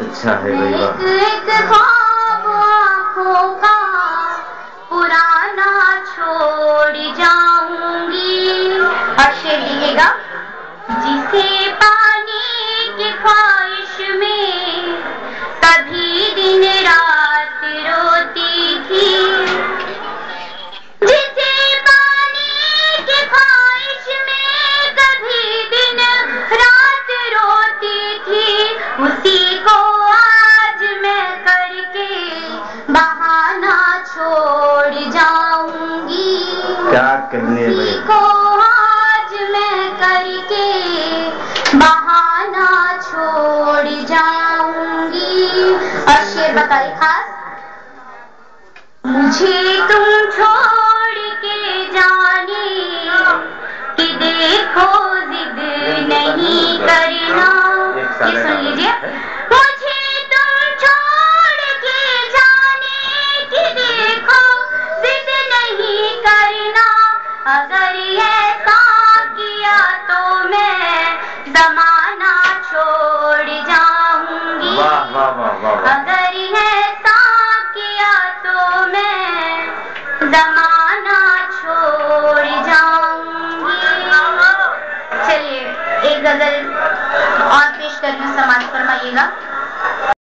اچھا ہے بھائی، ایک خواب آنکھوں کا پرانا چھوڑ جاؤں گی. اور شعر لکھے گا جسے پانے کی خواہش میں کبھی دن رات روتی تھی. جسے پانے کی خواہش میں کبھی دن رات روتی تھی، اسی کو آج میں کر کے بہانہ چھوڑ جاؤں گی. کیا کرنے اسی کو آج میں کر کے بہانہ چھوڑ جاؤں گی. اور شعر بتائی خاص مجھے تم چھوڑ کے جانے کہ دیکھو ضد نہیں کرنا. یہ سن لیجیے مجھے تم چھوڑ کے جانے کہ دیکھو ضد نہیں کرنا. اگر ایسا کیا تو میں زمانہ چھوڑ جاؤں گی. واہ واہ واہ واہ. اگر ایسا کیا تو میں زمانہ چھوڑ جاؤں گی. چلیے ایک غزل اور پیش کرنے سماعت فرمائیے گا.